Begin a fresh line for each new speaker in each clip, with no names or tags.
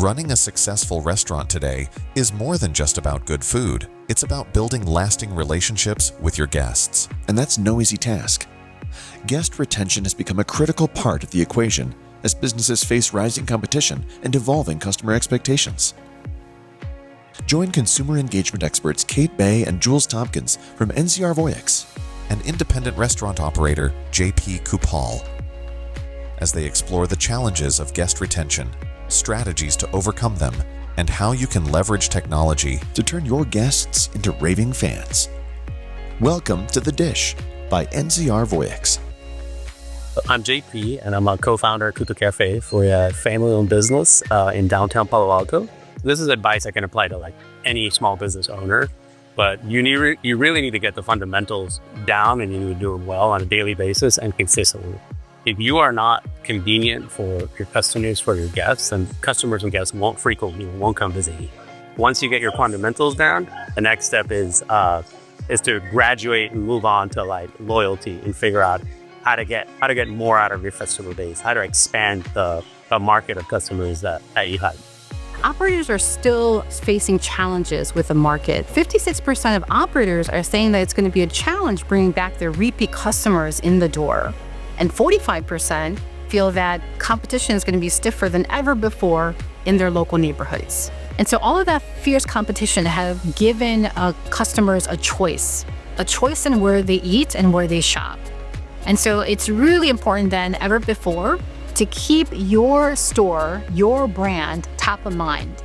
Running a successful restaurant today is more than just about good food. It's about building lasting relationships with your guests. And that's no easy task. Guest retention has become a critical part of the equation as businesses face rising competition and evolving customer expectations. Join consumer engagement experts Kate Bay and Jules Tompkins from NCR Voyix and independent restaurant operator JP Coupal as they explore the challenges of guest retention, strategies to overcome them, and how you can leverage technology to turn your guests into raving fans. Welcome to The Dish by NCR Voyix.
I'm JP, and I'm a co-founder of Coupa Café for a family-owned business in downtown Palo Alto. This is advice I can apply to like any small business owner, but you really need to get the fundamentals down, and you need to do them well on a daily basis and consistently. If you are not convenient for your customers, for your guests, then customers and guests won't frequently come visit you. Once you get your fundamentals down, the next step is to graduate and move on to like loyalty and figure out how to get more out of your customer base, how to expand the market of customers that you have.
Operators are still facing challenges with the market. 56% of operators are saying that it's going to be a challenge bringing back their repeat customers in the door. And 45% feel that competition is going to be stiffer than ever before in their local neighborhoods. And so all of that fierce competition have given customers a choice in where they eat and where they shop. And so it's really important than ever before to keep your store, your brand top of mind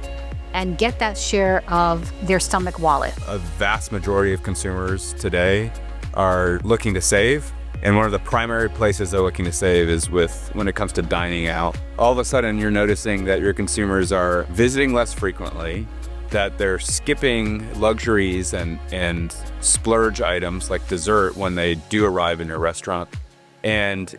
and get that share of their stomach wallet.
A vast majority of consumers today are looking to save. And one of the primary places they're looking to save is when it comes to dining out. All of a sudden, you're noticing that your consumers are visiting less frequently, that they're skipping luxuries and splurge items like dessert when they do arrive in your restaurant. And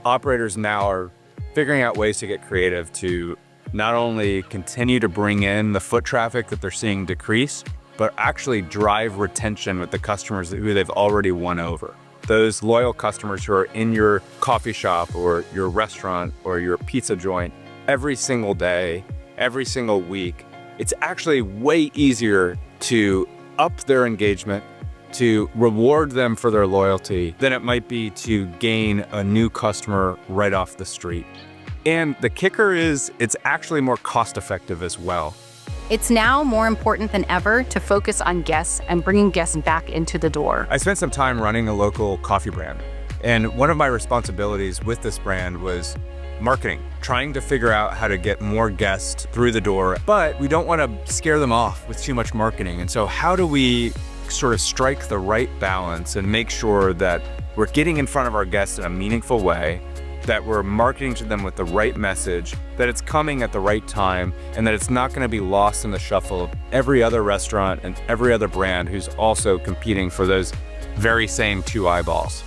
operators now are figuring out ways to get creative to not only continue to bring in the foot traffic that they're seeing decrease, but actually drive retention with the customers who they've already won over. Those loyal customers who are in your coffee shop or your restaurant or your pizza joint every single day, every single week. It's actually way easier to up their engagement, to reward them for their loyalty than it might be to gain a new customer right off the street. And the kicker is it's actually more cost effective as well.
It's now more important than ever to focus on guests and bringing guests back into the door.
I spent some time running a local coffee brand, and one of my responsibilities with this brand was marketing, trying to figure out how to get more guests through the door, but we don't want to scare them off with too much marketing. And so how do we sort of strike the right balance and make sure that we're getting in front of our guests in a meaningful way, that we're marketing to them with the right message, that it's coming at the right time, and that it's not going to be lost in the shuffle of every other restaurant and every other brand who's also competing for those very same two eyeballs.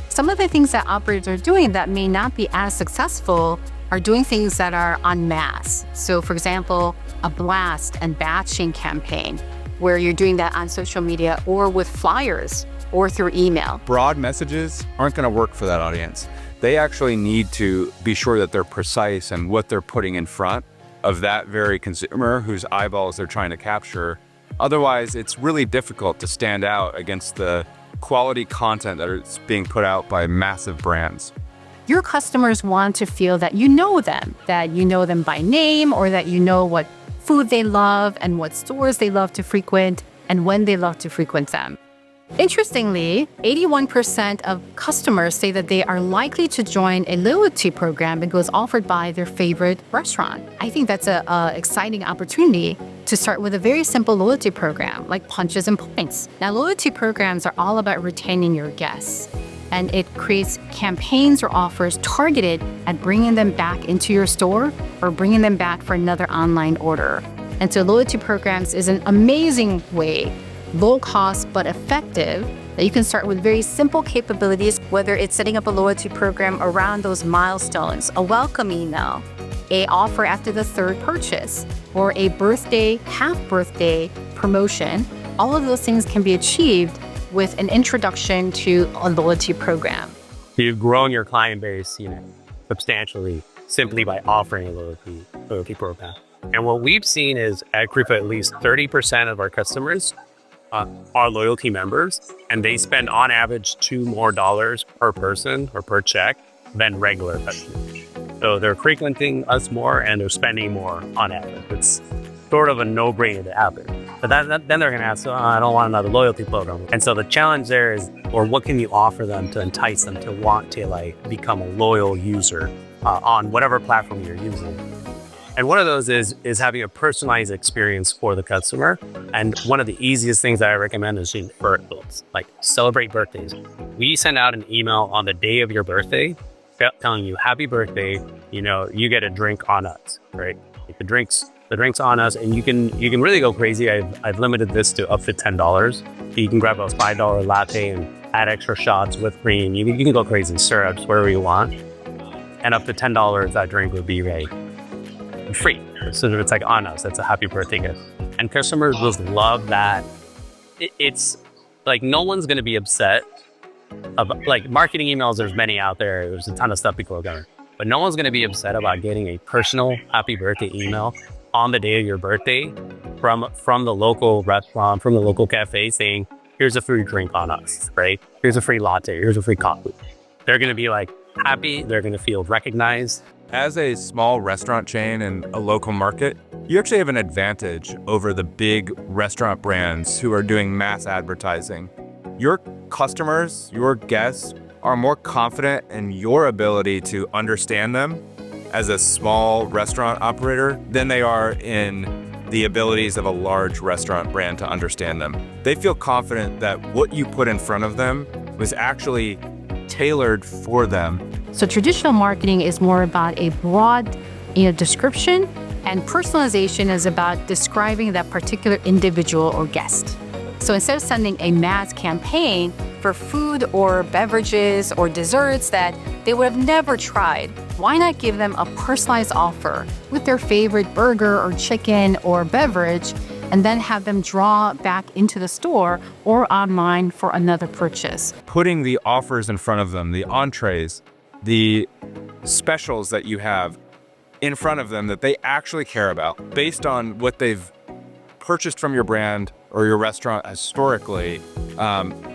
Some of the things that operators are doing that may not be as successful are doing things that are en masse. So for example, a blast and batching campaign where you're doing that on social media or with flyers or through email.
Broad messages aren't going to work for that audience. They actually need to be sure that they're precise in what they're putting in front of that very consumer whose eyeballs they're trying to capture. Otherwise, it's really difficult to stand out against the quality content that is being put out by massive brands.
Your customers want to feel that you know them by name, or that you know what food they love and what stores they love to frequent and when they love to frequent them. Interestingly, 81% of customers say that they are likely to join a loyalty program that was offered by their favorite restaurant. I think that's an exciting opportunity to start with a very simple loyalty program like punches and points. Now, loyalty programs are all about retaining your guests, and it creates campaigns or offers targeted at bringing them back into your store or bringing them back for another online order. And so loyalty programs is an amazing way, low cost but effective, that you can start with very simple capabilities, whether it's setting up a loyalty program around those milestones, a welcome email, a offer after the third purchase, or a birthday, half birthday promotion. All of those things can be achieved with an introduction to a loyalty program.
You've grown your client base, substantially simply by offering a loyalty program. And what we've seen is at Coupa, at least 30% of our customers are loyalty members, and they spend on average $2 more per person or per check than regular customers. So they're frequenting us more and they're spending more on average. It's sort of a no-brainer to happen. But then they're going to ask, I don't want another loyalty program. And so the challenge there is, or what can you offer them to entice them to want to like become a loyal user on whatever platform you're using? And one of those is having a personalized experience for the customer. And one of the easiest things that I recommend is birthdays, like celebrate birthdays. We send out an email on the day of your birthday telling you happy birthday, you get a drink on us, right? Like the drinks on us, and you can really go crazy. I've limited this to up to $10. You can grab a $5 latte and add extra shots with cream. You can go crazy, syrups, whatever you want. And up to $10, that drink would be free. So it's like on us. That's a happy birthday gift. And customers just love that. It's like no one's going to be upset about, like, marketing emails. There's many out there. There's a ton of stuff people are going, but no one's going to be upset about getting a personal happy birthday email on the day of your birthday from the local restaurant, from the local cafe saying, here's a free drink on us, right? Here's a free latte. Here's a free coffee. They're going to be like happy. They're going to feel recognized.
As a small restaurant chain in a local market, you actually have an advantage over the big restaurant brands who are doing mass advertising. Your customers, your guests, are more confident in your ability to understand them as a small restaurant operator than they are in the abilities of a large restaurant brand to understand them. They feel confident that what you put in front of them was actually tailored for them.
So traditional marketing is more about a broad, description, and personalization is about describing that particular individual or guest. So instead of sending a mass campaign for food or beverages or desserts that they would have never tried, why not give them a personalized offer with their favorite burger or chicken or beverage, and then have them draw back into the store or online for another purchase?
Putting the offers in front of them, the entrees, the specials that you have in front of them that they actually care about based on what they've purchased from your brand or your restaurant historically,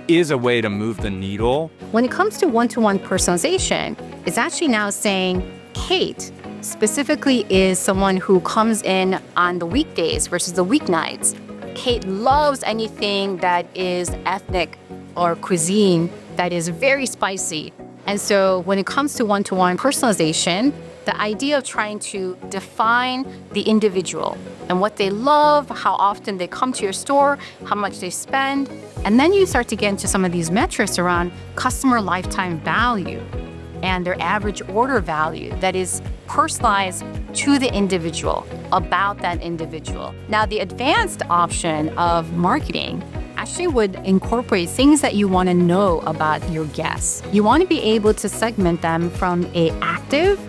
is a way to move the needle.
When it comes to one-to-one personalization, it's actually now saying Kate specifically is someone who comes in on the weekdays versus the weeknights. Kate loves anything that is ethnic or cuisine that is very spicy. And so when it comes to one-to-one personalization, the idea of trying to define the individual and what they love, how often they come to your store, how much they spend, and then you start to get into some of these metrics around customer lifetime value and their average order value that is personalized to the individual, about that individual. Now, the advanced option of marketing actually would incorporate things that you want to know about your guests. You want to be able to segment them from a active,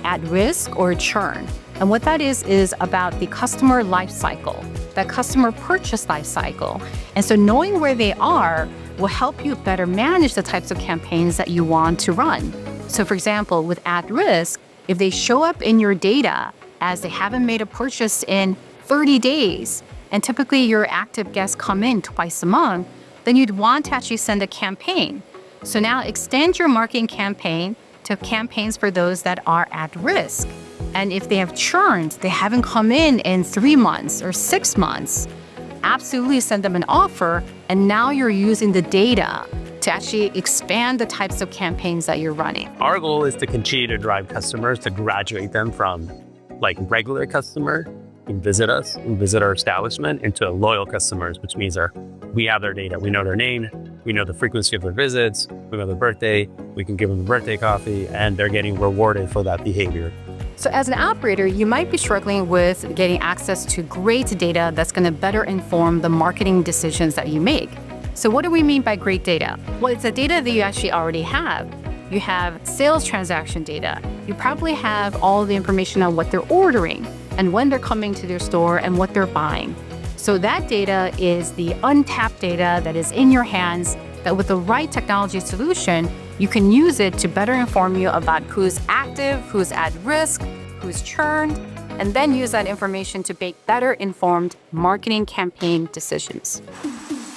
at risk, or churn. And what that is about the customer life cycle, that customer purchase life cycle. And so knowing where they are will help you better manage the types of campaigns that you want to run. So for example, with at risk, if they show up in your data as they haven't made a purchase in 30 days, and typically your active guests come in twice a month, then you'd want to actually send a campaign. So now extend your marketing campaign to campaigns for those that are at risk. And if they have churned, they haven't come in 3 months or 6 months, absolutely send them an offer. And now you're using the data to actually expand the types of campaigns that you're running.
Our goal is to continue to drive customers, to graduate them from like regular customer who visit us, who visit our establishment, into loyal customers, which means we have their data. We know their name, we know the frequency of their visits, we know their birthday, we can give them a birthday coffee, and they're getting rewarded for that behavior.
So as an operator, you might be struggling with getting access to great data that's going to better inform the marketing decisions that you make. So what do we mean by great data? Well, it's the data that you actually already have. You have sales transaction data. You probably have all the information on what they're ordering and when they're coming to their store and what they're buying. So that data is the untapped data that is in your hands, that with the right technology solution, you can use it to better inform you about who's active, who's at risk, who's churned, and then use that information to make better informed marketing campaign decisions.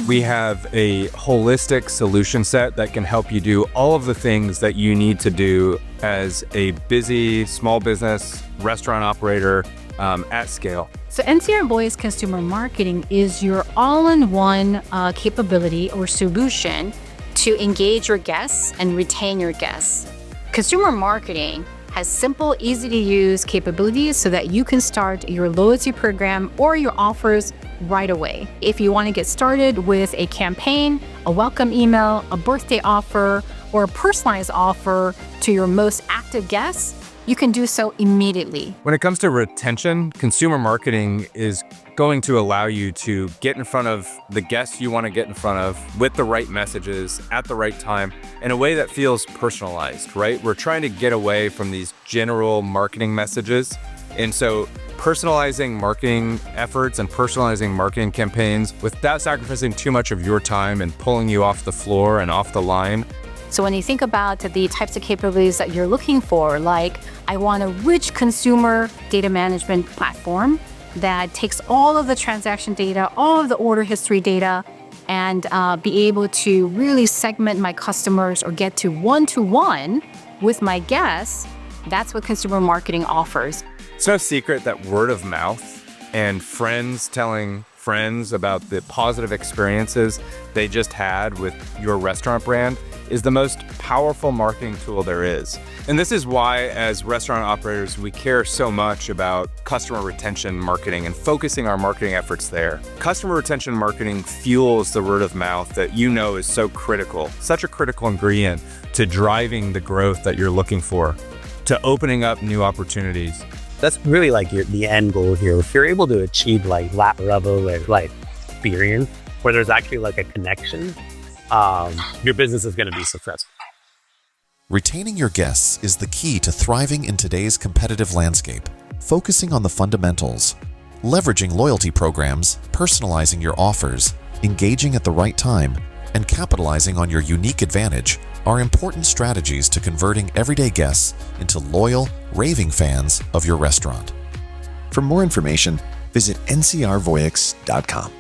We have a holistic solution set that can help you do all of the things that you need to do as a busy small business restaurant operator at scale.
So NCR Voyix Consumer Marketing is your all-in-one capability or solution to engage your guests and retain your guests. Consumer marketing has simple, easy-to-use capabilities so that you can start your loyalty program or your offers right away. If you want to get started with a campaign, a welcome email, a birthday offer, or a personalized offer to your most active guests, you can do so immediately.
When it comes to retention, consumer marketing is going to allow you to get in front of the guests you want to get in front of with the right messages at the right time in a way that feels personalized, right? We're trying to get away from these general marketing messages. And so personalizing marketing efforts and personalizing marketing campaigns without sacrificing too much of your time and pulling you off the floor and off the line.
So when you think about the types of capabilities that you're looking for, like I want a rich consumer data management platform that takes all of the transaction data, all of the order history data, and be able to really segment my customers or get to one-to-one with my guests, that's what consumer marketing offers.
It's no secret that word of mouth and friends telling friends about the positive experiences they just had with your restaurant brand is the most powerful marketing tool there is. And this is why, as restaurant operators, we care so much about customer retention marketing and focusing our marketing efforts there. Customer retention marketing fuels the word of mouth that you know is so critical, such a critical ingredient to driving the growth that you're looking for, to opening up new opportunities.
That's really like the end goal here. If you're able to achieve like that level of like experience where there's actually like a connection, your business is going to be successful.
Retaining your guests is the key to thriving in today's competitive landscape. Focusing on the fundamentals, leveraging loyalty programs, personalizing your offers, engaging at the right time, and capitalizing on your unique advantage are important strategies to converting everyday guests into loyal, raving fans of your restaurant. For more information, visit ncrvoyix.com.